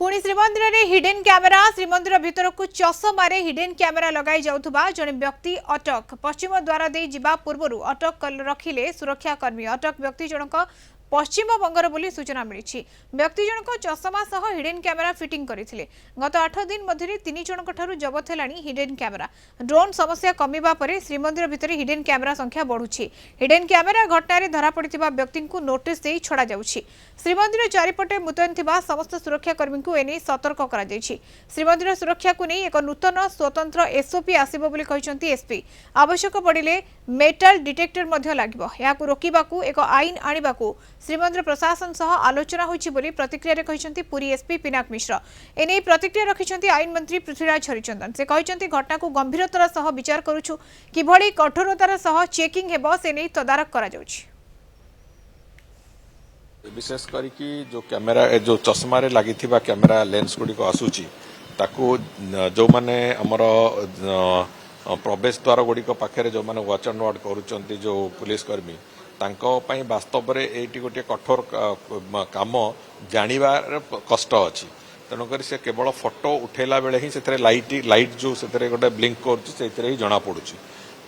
पुणी श्रीमंदिर में hidden camera Shrimandir भितर को चषमारे हिडन कैमेरा लगाई जाउथबा जने व्यक्ति अटक पश्चिम द्वार दे जिबा पूर्व अटक रखिले सुरक्षाकर्मी अटक व्यक्ति जनक पश्चिम बंगर बोली सूचना मिली व्यक्ति जनक चषमा सह हिडन कैमेरा फिटिंग करथिले गत 8 दिन मध्य 3 जनक ठारू जबत हेलानी हिडन कैमेरा ड्रोन समस्या कमिबा परे श्रीमंदिर भितर हिडन कैमेरा संख्या बढ़ुछि हिडन कैमेरा घटना धरा पड़िथिबा व्यक्ति को नोटिस देई छड़ा जाउछि श्रीमंदिर चारिपटे मुतयन थिबा समस्त सुरक्षाकर्मी को एने सतर्क करा जायछि श्रीमंदिर सुरक्षा को नहीं एक नूतन स्वतंत्र एसओपी आसीबो बोली कहिसंती एसपी आवश्यक पड़िले मेटल डिटेक्टर मध्य लागिबो याकू रोकिबाकू एक आईन आनिबाकू श्रीमंदिर प्रशासन सह आलोचना होइछि बोली प्रतिक्रिया रे कहिसंती पुरी एसपी पिनाक मिश्र एने प्रतिक्रिया रखिसंती आईन मंत्री पृथ्वीराज हरिचंदन से कहिसंती घटना को गंभीरतार सह विचार करूछु किभଳି कठोरतार सह चेकिंग हेबो से नै तदारक करा जाउछि विशेष करिकी जो कैमेरा जो चश्मा रे लागिथिबा कैमेरा लेंस गुडी को आसुची ताको जो माने हमर प्रवेश द्वार गुडी को पाखरे जो माने वॉच एंड वार्ड करूचंती जो पुलिस कर्मी तांको पई वास्तव रे एटी गोटे कठोर काम जानिबार कष्ट अछि तेणु करी से केवल फोटो उठेला बेले ही सेतरे लाइट जो सेतरे गोटे ब्लिंक करछि सेतरे ही जणा पडुछि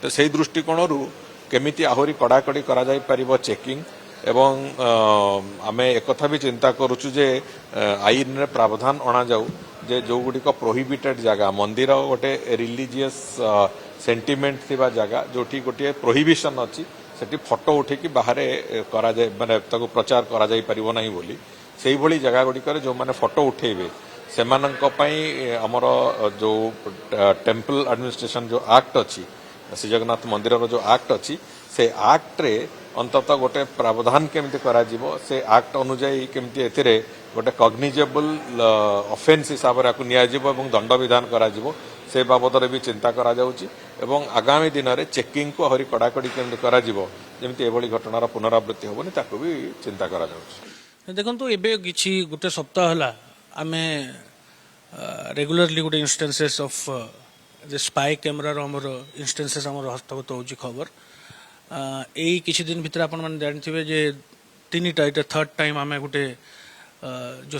तो सेही दृष्टिकोणरू केमिति आहुरी कड़ाकड़ी करा जाय परिबो चेकिंग एवं आमे एकथा भी चिंता करूछु जे आईन रे प्रावधान अणा जाऊ जे जो गुडिक प्रोहिबिटेड जगह मंदिर गोटे रिलीजियस सेंटिमेंट थिबा जगह जोठी गोटे प्रोहिबिशन अछि सेठी फोटो उठेकी बाहर करा जाय माने ताको प्रचार करा जाय परिबो नाही बोली सेही भली जगह गुडिक जो माने फोटो उठेबे सेमानंक पई हमर जो टेम्पल एडमिनिस्ट्रेशन जो एक्ट अछि श्री जगन्नाथ मंदिर जो एक्ट अछि से एक्ट रे अंततः गोटे प्रावधान केमती करा जीवो से एक्ट अनुଯାयी केमती एथिरे गोटे कॉग्निजेबल ऑफेंस हिसाब रे आकु निया जीवो एवं दंड विधान करा जीवो से बाबद रे भी चिंता करा जाउची एवं आगामी दिन रे चेकिंग को हरी कड़ाकड़ी केमती करा जीवो जेमती एभली घटनार पुनरावृत्ति होबनी ताकू भी चिंता करा जाउची देखंतु एबे किछि गोटे सप्ताह हला आमे रेगुलरली गोटे इंस्टेंसेस ऑफ जे स्पाई कैमरा रो हमर इंस्टेंसेस हमर हस्तगत होची खबर यही किसी दिन भीतर आपण माने जानथिबे जे तीनटा एटा थर्ड टाइम आमे गोटे जो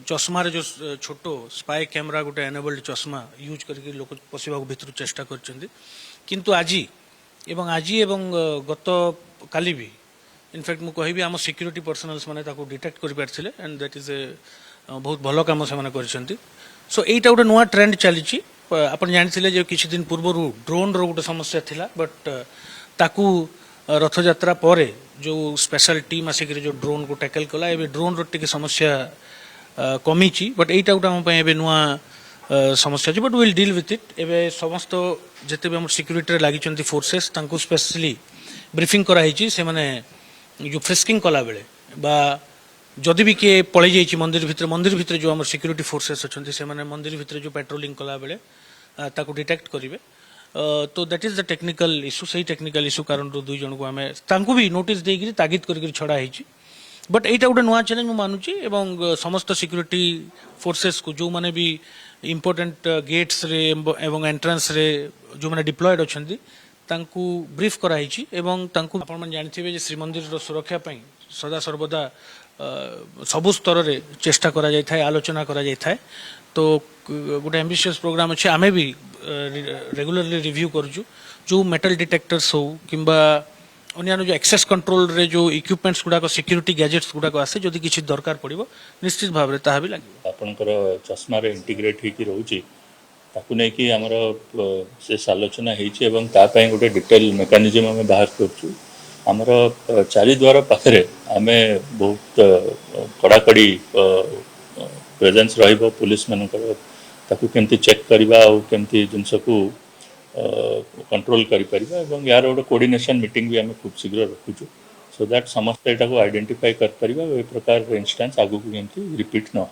चश्मा रे जो छोटो स्पाई कैमरा गोटे एनेबल्ड चश्मा यूज करके लोक पसिबा भीतर चेष्टा करचंदी किंतु आज एवं गत काली भी इनफैक्ट मु कहबी हम सिक्योरिटी पर्सनल्स माने ताको डिटेक्ट कर पारथिले एंड दैट इज ए बहुत भलो काम से माने करचंती सो एटा गोटे नुवा ट्रेंड चलीची आपण जानथिले जे किछि दिन पूर्व ड्रोन रो गोटे समस्या थिला बट ताकू रथयात्रा पर जो स्पेशल टीम आसिक जो ड्रोन को टैकल कला ए ड्रोन रो टिके समस्या कमी बट एटा गोटे हम ए नुआ समस्या but will deal with it एबे समस्त जते भी हम सिक्योरिटी रे लागिचंती फोर्सेस तांको स्पेशली ब्रीफिंग करा हिची से माने जो फ्रिस्किंग कला बेले बा जदि भी किए पळै जाइछि मंदिर भितर जो हम सिक्योरिटी फोर्सेस अछंती से माने मंदिर भितर जो पेट्रोलिंग कला बेले ताको डिटेक्ट करिवे तो that is the technical issue सही टेक्निकल इश्यू कारण दुई जन को आमे तांको भी नोटिस देगिरी तागिद करके छड़ा हिची बट एटा गोटे नुआ चैलेंज मु मानुची एवं समस्त सिक्योरिटी फोर्सेस को जो माने भी इंपोर्टेंट गेट्स रे एवं एंट्रेंस रे जो माने डिप्लॉयड अछंती तांको ब्रीफ करा हिची एवं तांको आपण मन जानथिबे जे श्रीमंदिर रो सुरक्षा पई सदा सर्वदा सबु स्तर रे चेष्टा करा जाय थाए आलोचना करा जाय थाए तो गोटे एम्बिशियस प्रोग्राम अच्छे आमे भी रेगुलरली रिव्यू करजु जो मेटल डिटेक्टर्स हो किंबा अन्य जो एक्सेस कंट्रोल रे जो इक्विपमेंट्स गुडा को सिक्योरिटी गैजेट्स गुडा को आसे जदि किछि दरकार पड़िबो निश्चित भाव रे ताहा भी लागिबो आपनकर चश्मा रे इंटीग्रेट होई कि रहउची ताकू नै कि हमर से आलोचना हेछि एवं ता पय गोटे डिटेल मेकानिज्म हम बाहर करछु हमर चारि द्वार पाखरे हमें बहुत कड़ाकड़ी प्रेजेंस रहिबो पुलिस मानकर ताकू केमती चेक करबा और केमती जिनस को कंट्रोल करि परिबा एवं यार गोटे कोऑर्डिनेशन मीटिंग भी हमें खूब शीघ्र रखुछु सो दैट समस्त एटा को आइडेंटिफाई कर परिबा ए प्रकार इंस्टेंस आगु केमती रिपीट न